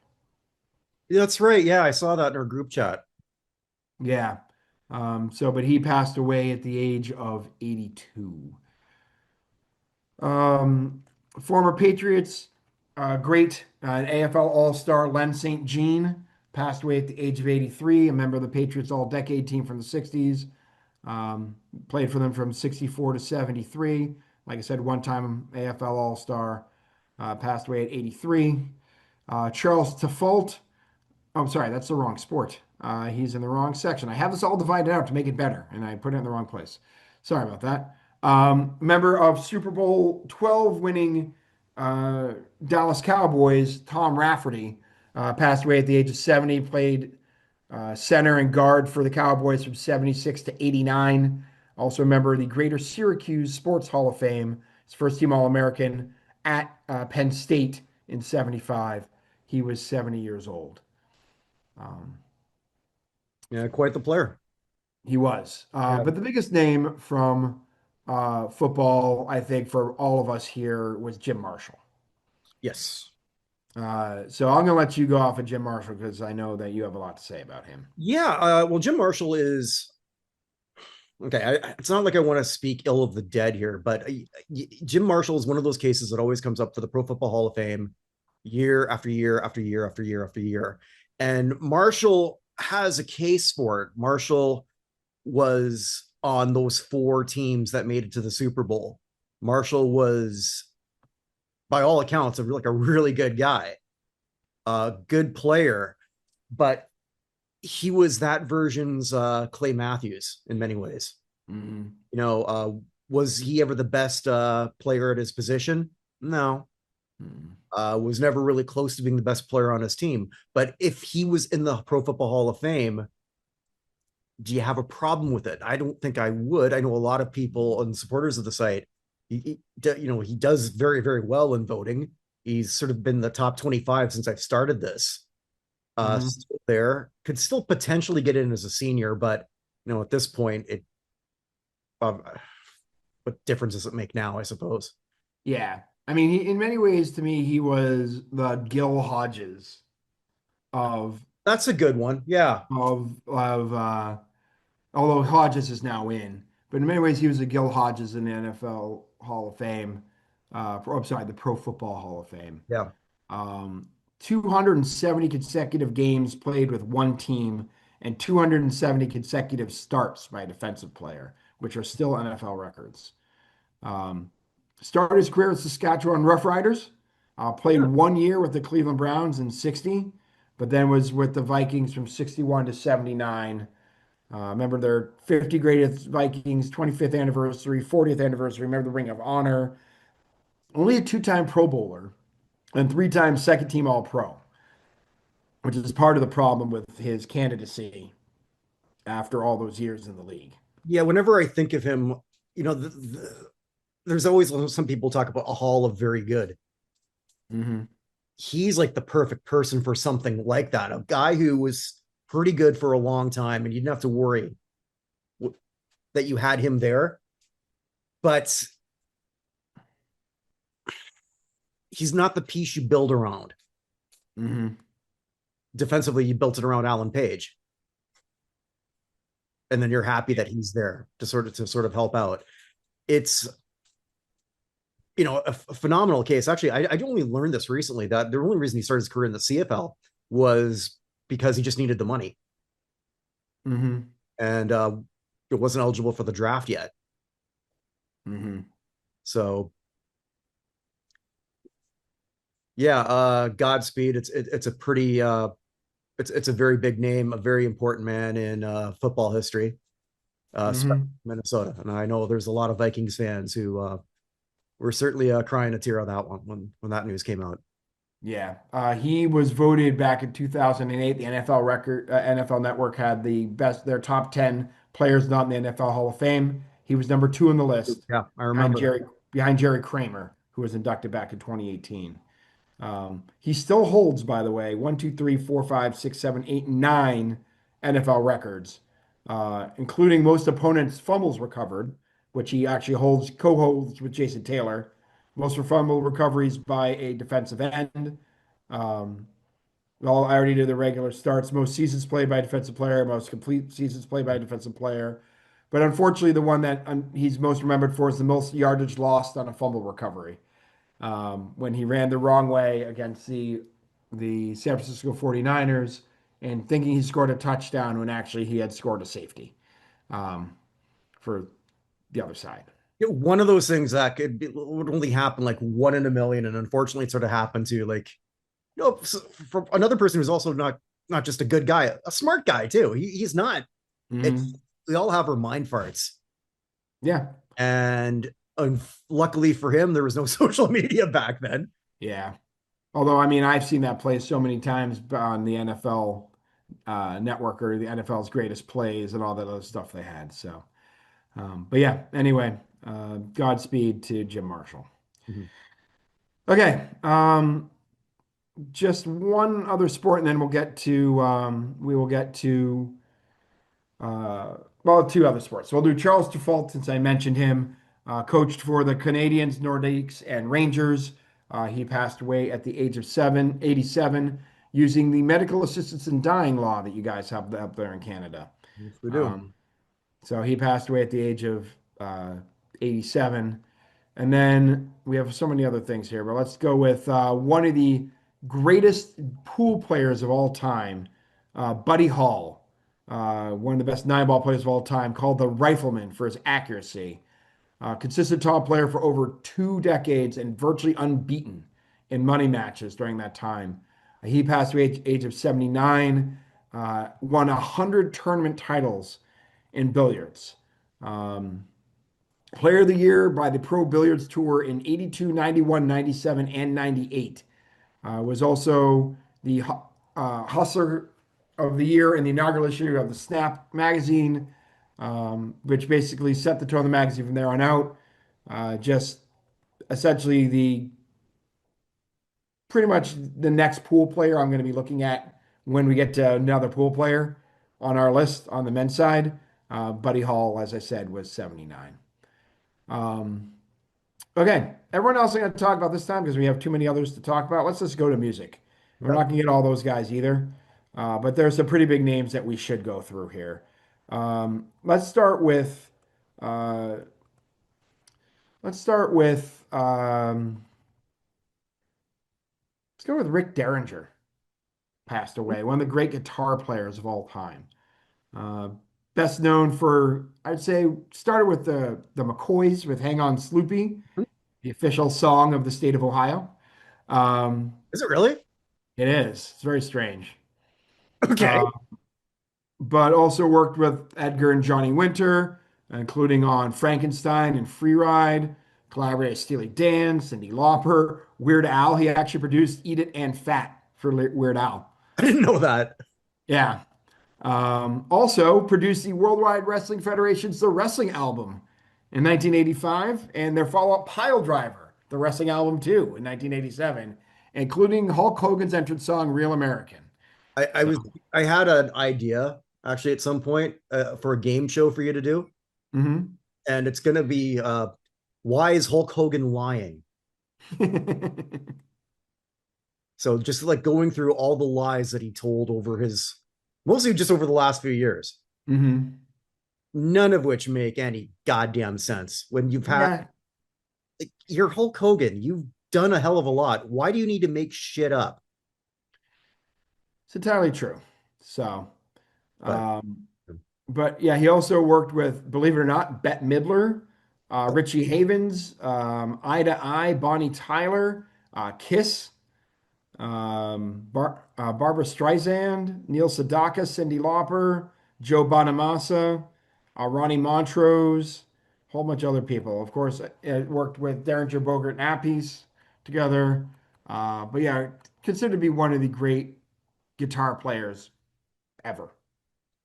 That's right. Yeah, I saw that in our group chat. Yeah. But he passed away at the age of 82. Um, Former Patriots, great AFL All-Star Len St. Jean passed away at the age of 83, a member of the Patriots All-Decade team from the 60s. Played for them from 64 to 73. Like I said, one-time AFL All-Star, passed away at 83. Charles Tafult. Oh, I'm sorry, that's the wrong sport. He's in the wrong section. I have this all divided out to make it better, and I put it in the wrong place. Sorry about that. Member of Super Bowl 12 winning uh, Dallas Cowboys, Tom Rafferty, passed away at the age of 70. Played center and guard for the Cowboys from 76 to 89. Also a member of the Greater Syracuse Sports Hall of Fame. His first team All American at Penn State in 75. He was 70 years old. Um, Yeah, quite the player. he was. Yeah. But the biggest name from football, I think, for all of us here was Jim Marshall. Yes. So I'm going to let you go off of Jim Marshall because I know that you have a lot to say about him. Yeah. Well, Jim Marshall is okay. It's not like I want to speak ill of the dead here, but Jim Marshall is one of those cases that always comes up for the Pro Football Hall of Fame year after year after year after year after year. And Marshall has a case for it. Marshall was on those 4 teams that made it to the Super Bowl. Marshall was, by all accounts, a really good guy, a good player, but he was that version's Clay Matthews in many ways. Mhm. Was he ever the best player at his position? No. Mhm. Was never really close to being the best player on his team. But if he was in the Pro Football Hall of Fame, do you have a problem with it? I don't think I would. I know a lot of people and supporters of the site. He does very, very well in voting. He's sort of been the top 25 since I've started this. Hmm. still there, could still potentially get in as a senior, but at this point, uh, what difference does it make now? I suppose Yeah. I mean, in many ways, to me, he was the Gil Hodges of that's a good one. Yeah, of although Hodges is now in, but in many ways, he was a Gil Hodges in the NFL Hall of Fame. I'm sorry, the Pro Football Hall of Fame. yeah, 270 consecutive games played with one team and 270 consecutive starts by a defensive player, which are still NFL records. Um, Started his career with Saskatchewan Roughriders, played yeah. 1 year with the Cleveland Browns in 60, but then was with the Vikings from 61 to 79. Remember their 50 greatest Vikings 25th anniversary, 40th anniversary. Remember the Ring of Honor. Only a two-time Pro Bowler and three-time second team All Pro, which is part of the problem with his candidacy after all those years in the league. Yeah, whenever I think of him, there's always some people talk about a hall of very good. Hmm. He's like the perfect person for something like that. A guy who was pretty good for a long time, and you didn't have to worry that you had him there. But he's not the piece you build around. Hmm. Defensively, you built it around Alan Page, and then you're happy that he's there to sort of help out. It's a phenomenal case. Actually, I only learned this recently that the only reason he started his career in the CFL was because he just needed the money, Hmm. and it wasn't eligible for the draft yet. Hmm. So yeah, Godspeed. It's a pretty it's a very big name, a very important man in football history, Hmm. Minnesota, and I know there's a lot of Vikings fans who were certainly crying a tear on that one when that news came out. Yeah, he was voted back in 2008. The NFL Network had their top 10 players not in the NFL Hall of Fame. He was number two on the list, Yeah, I behind remember that. Jerry Kramer, who was inducted back in 2018. He still holds, by the way, one, two, three, four, five, six, seven, eight, nine NFL records, including most opponents' fumbles recovered, which he actually co-holds with Jason Taylor. Most for fumble recoveries by a defensive end. Um, well, I already did the regular starts. Most seasons played by a defensive player, most complete seasons played by a defensive player. But unfortunately, the one that he's most remembered for is the most yardage lost on a fumble recovery, when he ran the wrong way against the San Francisco 49ers and thinking he scored a touchdown when actually he had scored a safety, um, for the other side. One of those things that would only happen like one in a million, and unfortunately, it sort of happened to like for another person who's also not just a good guy, a smart guy too. He's not. It's Hmm. we all have our mind farts, Yeah. and luckily for him, there was no social media back then. Yeah. Although, I mean, I've seen that play so many times on the NFL network, or the NFL's greatest plays and all that other stuff they had. So, but yeah, anyway, Godspeed to Jim Marshall. Mhm. Okay. Just one other sport, and then we will get to well, two other sports. So we'll do Charles Default, since I mentioned him. Coached for the Canadians, Nordiques, and Rangers. He passed away at the age of 87, using the medical assistance in dying law that you guys have up there in Canada. Yes, we do. Um, so he passed away at the age of uh, 87. And then we have so many other things here, but let's go with one of the greatest pool players of all time, Buddy Hall, one of the best nine ball players of all time, called the Rifleman for his accuracy. Consistent top player for over 2 decades and virtually unbeaten in money matches during that time. He passed away at the age of 79, won 100 tournament titles in billiards. Um, Player of the Year by the Pro Billiards Tour in 82, 91, 97, and 98. Was also the Hustler of the Year in the inaugural issue of the Snap magazine, which basically set the tone of the magazine from there on out. Just essentially the pretty much the next pool player I'm going to be looking at when we get to another pool player on our list on the men's side. Buddy Hall, as I said, was 79. Um, okay, everyone else I'm going to talk about this time because we have too many others to talk about. Let's just go to music. We're not Okay. going to get all those guys either, but there's some pretty big names that we should go through here. Let's start with uh, let's start with let's go with Rick Derringer. Passed away, one of the great guitar players of all time. Uh, Best known for, I'd say, started with the McCoys with "Hang On Sloopy," the official song of the state of Ohio. Um, Is it really? it is. It's very strange. Okay. Uh, but also worked with Edgar and Johnny Winter, including on Frankenstein and Free Ride. Collaborated with Steely Dan, Cyndi Lauper, Weird Al. He actually produced "Eat It and Fat" for Weird Al. I didn't know that. Yeah. Also produced the Worldwide Wrestling Federation's The Wrestling Album in 1985 and their follow-up Pile Driver, the Wrestling Album 2 in 1987, including Hulk Hogan's entrance song Real American. I So, was I had an idea actually at some point for a game show for you to do, mhm. and it's going to be why is Hulk Hogan lying? So just like going through all the lies that he told over his mostly just over the last few years, Mhm. none of which make any goddamn sense. When you've had Yeah, like, you're Hulk Hogan, you've done a hell of a lot. Why do you need to make shit up? it's entirely true. So, But um, but yeah, he also worked with, believe it or not, Bette Midler, Richie Havens, Eye to Eye, Bonnie Tyler, Kiss. Barbara Streisand, Neil Sedaka, Cyndi Lauper, Joe Bonamassa, Ronnie Montrose, a whole bunch of other people. Of course, it worked with Derringer, Bogart, and Appice together. But yeah, considered to be one of the great guitar players ever.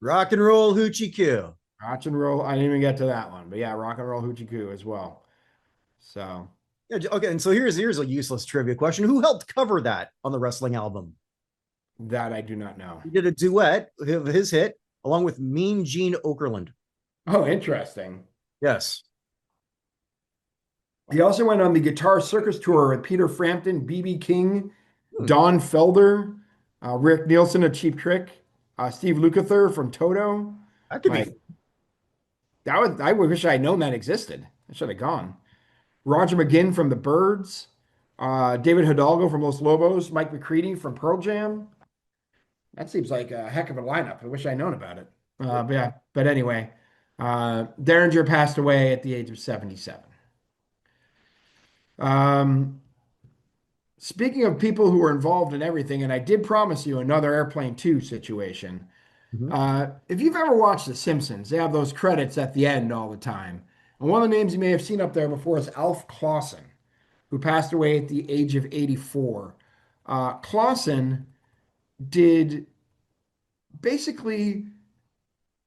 rock and roll hoochie coo. Rock and roll. I didn't even get to that one, but yeah, rock and roll hoochie coo as well. So Yeah, okay, and so here's a useless trivia question. Who helped cover that on the wrestling album? that I do not know. He did a duet of his hit along with Mean Gene Okerlund. Oh, interesting. Yes. He also went on the Guitar Circus Tour with Peter Frampton, B.B. King, Hmm, Don Felder, Rick Nielsen of Cheap Trick, Steve Lukather from Toto. that could be Like that was, I wish I had known that existed. I should have gone. Roger McGinn from the Byrds, David Hidalgo from Los Lobos, Mike McCready from Pearl Jam. That seems like a heck of a lineup. I wish I'd known about it. But yeah, but anyway, Derringer passed away at the age of 77. Um, Speaking of people who are involved in everything, and I did promise you another Airplane 2 situation. Mhm. If you've ever watched The Simpsons, they have those credits at the end all the time. And one of the names you may have seen up there before is Alf Clausen, who passed away at the age of 84. Clausen did basically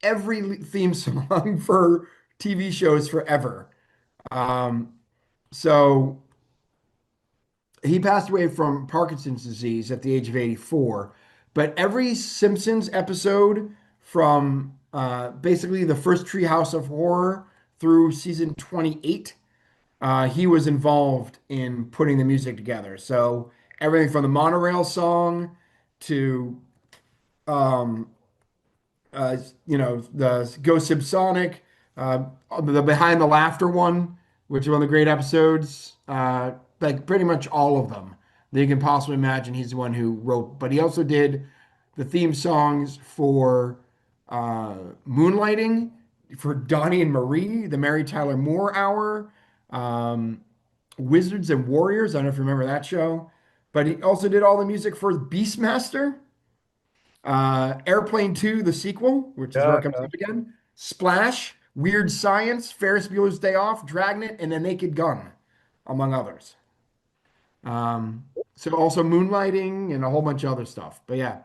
every theme song for TV shows forever. Um, so he passed away from Parkinson's disease at the age of 84. But every Simpsons episode from basically the first Treehouse of Horror through season 28, he was involved in putting the music together. So everything from the monorail song to um, the Go Sibsonic, uh, the Behind the Laughter one, which is one of the great episodes. Like pretty much all of them that you can possibly imagine. He's the one who wrote, but he also did the theme songs for Moonlighting, for Donnie and Marie, the Mary Tyler Moore Hour, um, Wizards and Warriors. I don't know if you remember that show, but he also did all the music for Beastmaster. Airplane 2, the sequel, which is where Yeah, it comes yeah. up again. Splash, Weird Science, Ferris Bueller's Day Off, Dragnet, and The Naked Gun, among others. So also Moonlighting and a whole bunch of other stuff. But yeah,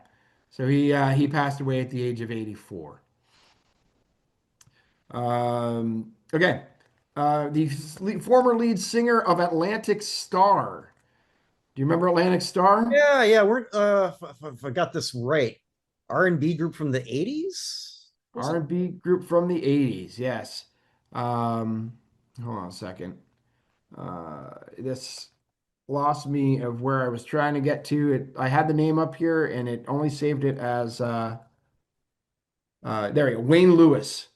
so he passed away at the age of 84. Okay. The former lead singer of Atlantic Starr, Do you remember Atlantic Star? Yeah, yeah. We're if I got this right, R&B group from the 80s, was it? R&B group from the 80s, yes. Um, Hold on a second. This lost me of where I was trying to get to. I had the name up here and it only saved it as there we go, Wayne Lewis.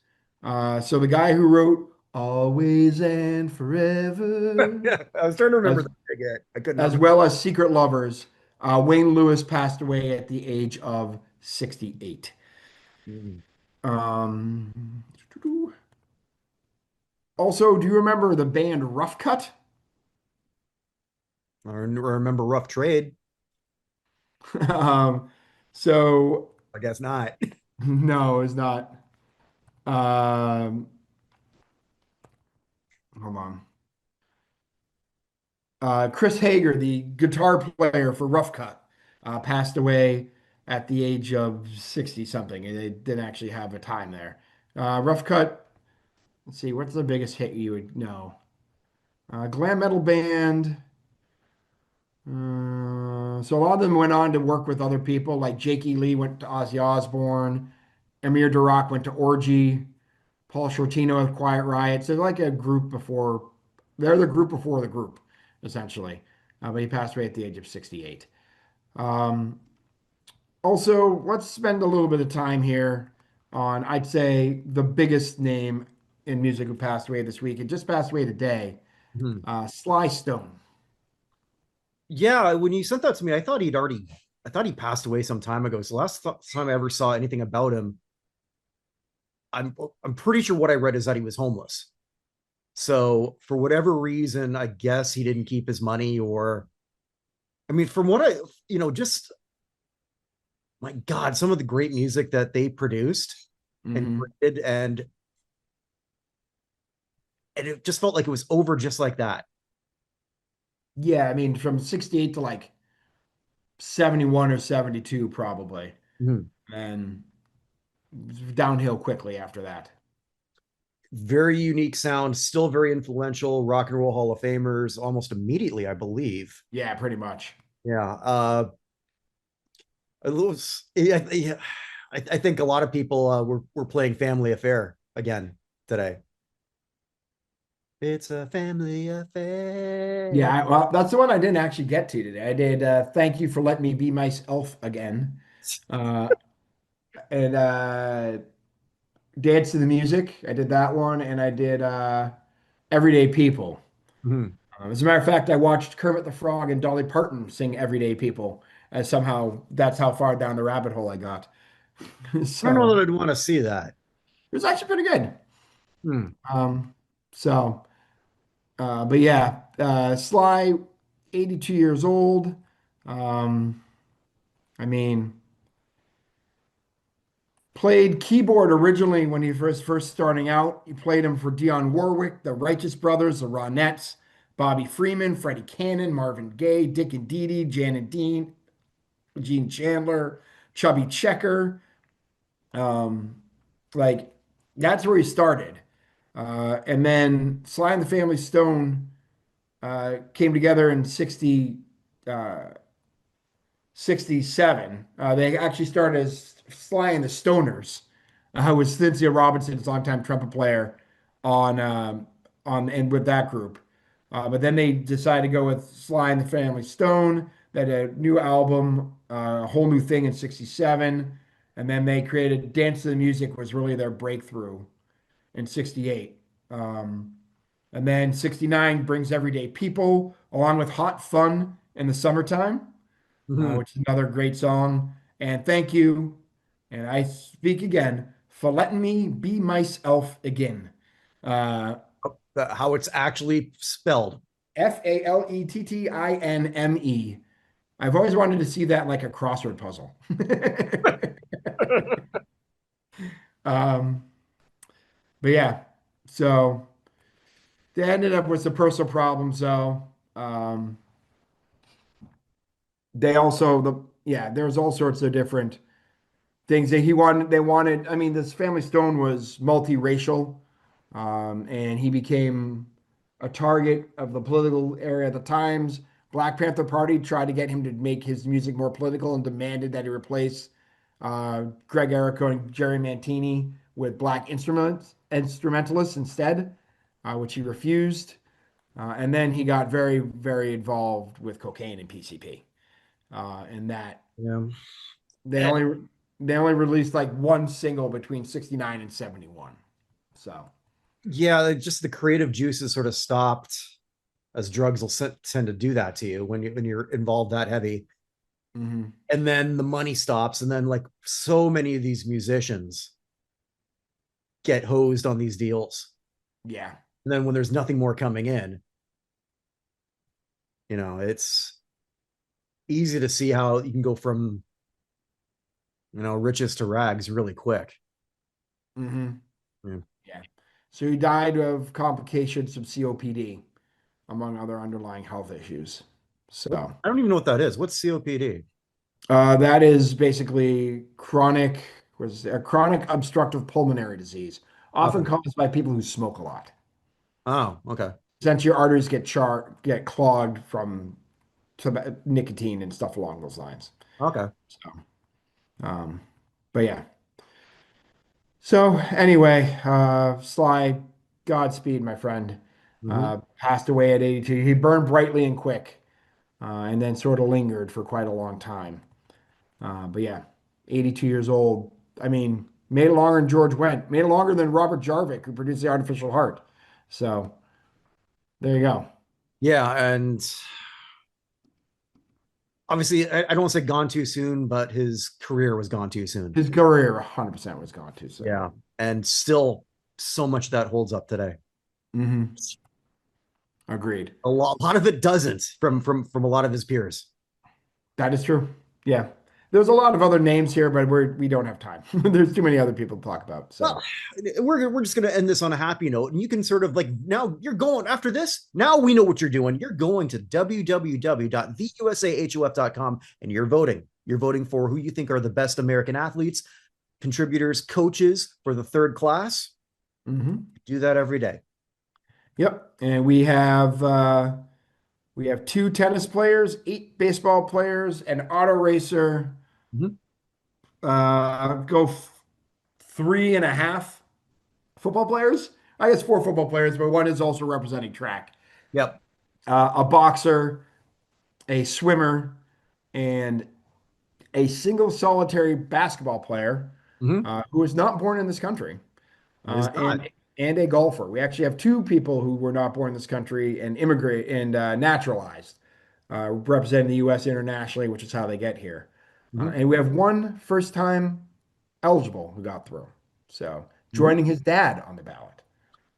So the guy who wrote Always and Forever, Yeah, I was trying to remember as that again. I could not as remember. well as Secret Lovers. Wayne Lewis passed away at the age of 68. Mm. Um, Also, do you remember the band Rough Cut? Remember Rough Trade. um, so I guess not. no, it's not. Um, Hold on. Chris Hager, the guitar player for Rough Cut, passed away at the age of 60 something. And they didn't actually have a time there. Rough Cut, let's see, what's the biggest hit you would know? Glam metal band. So a lot of them went on to work with other people, like Jakey Lee went to Ozzy Osbourne, Amir Durak went to Orgy, Paul Shortino of Quiet Riot. So they're like a group before, they're the group before the group, essentially. But he passed away at the age of 68. Um, Also, let's spend a little bit of time here on, I'd say, the biggest name in music who passed away this week. It just passed away today, Mhm. Sly Stone. Yeah, when you sent that to me, I thought he passed away some time ago. So time I ever saw anything about him, I'm pretty sure what I read is that he was homeless. So for whatever reason, I guess he didn't keep his money, or I mean, from what just my God, some of the great music that they produced and Hmm. created, and it just felt like it was over just like that. Yeah, I mean, from 68 to like 71 or 72, probably. Mhm. And downhill quickly after that. Very unique sound, still very influential. Rock and Roll Hall of Famers almost immediately, I believe. Yeah, pretty much. Yeah. Yeah, I think a lot of people were playing Family Affair again today. It's a family affair. Yeah, well, that's the one I didn't actually get to today. I did Thank You for Letting Me Be Myself Again. Uh, and Dance to the Music. I did that one. And I did Everyday People. Mhm. As a matter of fact, I watched Kermit the Frog and Dolly Parton sing Everyday People. And somehow that's how far down the rabbit hole I got. I don't know So that I'd want to see that. it was actually pretty good. Hmm. Um, so, but yeah, Sly, 82 years old. Um, I mean, played keyboard originally when he was first starting out. He played him for Dionne Warwick, the Righteous Brothers, the Ronettes, Bobby Freeman, Freddie Cannon, Marvin Gaye, Dick and Dee Dee, Janet Dean, Gene Chandler, Chubby Checker. Um, like that's where he started. And then Sly and the Family Stone came together in 67. They actually started as Sly and the Stoners, with Cynthia Robinson's longtime trumpet player on and with that group. But then they decided to go with Sly and the Family Stone. They had a new album, a whole new thing in 67. And then they created Dance to the Music was really their breakthrough in 68. Um, and then 69 brings Everyday People along with Hot Fun in the Summertime, Mhm. which is another great song. And thank you. And I speak again for letting me be myself again. Uh, How it's actually spelled. Fallettinme. I've always wanted to see that like a crossword puzzle. um, but yeah, so they ended up with some personal problems, though. They also the yeah, there's all sorts of different things that he wanted. They wanted. I mean, this Family Stone was multiracial, and he became a target of the political area at the times Black Panther Party tried to get him to make his music more political and demanded that he replace Greg Errico and Jerry Mantini with black instrumentalists instead, which he refused. And then he got very, very involved with cocaine and PCP. And that Yeah. they only they only released like one single between 69 and 71. So, Yeah, just the creative juices sort of stopped, as drugs will tend to do that to you when you're involved that heavy. mhm. And then the money stops, and then like so many of these musicians get hosed on these deals. Yeah. And then when there's nothing more coming in, it's easy to see how you can go from riches to rags really quick. hmm Yeah. Yeah. So he died of complications of COPD, among other underlying health issues. So I don't even know what that is. What's COPD? that is basically was a chronic obstructive pulmonary disease, often Okay. caused by people who smoke a lot. Oh, okay. Since your arteries get clogged from nicotine and stuff along those lines. Okay. So, um, but yeah. So anyway, Sly, Godspeed, my friend. Hmm. Passed away at 82. He burned brightly and quick, and then sort of lingered for quite a long time. But yeah, 82 years old. I mean, made it longer than George Wendt, made it longer than Robert Jarvik, who produced the artificial heart. So there you go. Yeah, and obviously, I don't want to say gone too soon, but his career was gone too soon. His career 100% was gone too soon. Yeah, and still so much of that holds up today. Hmm. Agreed. A lot of it doesn't from a lot of his peers. That is true. Yeah. There's a lot of other names here, but we don't have time. There's too many other people to talk about. Well, So, we're just going to end this on a happy note, and you can sort of like now you're going after this. Now we know what you're doing. You're going to www.theusahof.com and you're voting. You're voting for who you think are the best American athletes, contributors, coaches for the third class. mhm. Do that every day. Yep. And we have two tennis players, eight baseball players, an auto racer, Mhm. go three and a half football players. I guess four football players, but one is also representing track. Yep. A boxer, a swimmer, and a single solitary basketball player Mhm. who was not born in this country, It is not. and a golfer. We actually have two people who were not born in this country and immigrate and naturalized, representing the U.S. internationally, which is how they get here. Mhm. And we have one first time eligible who got through. So Mhm. joining his dad on the ballot.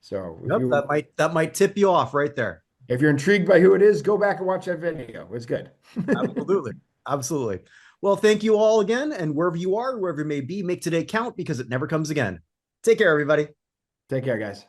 So Yep. That might tip you off right there. if you're intrigued by who it is, go back and watch that video. It's good. Absolutely. Absolutely. Well, thank you all again. And wherever you are, wherever you may be, make today count because it never comes again. Take care, everybody. Take care, guys.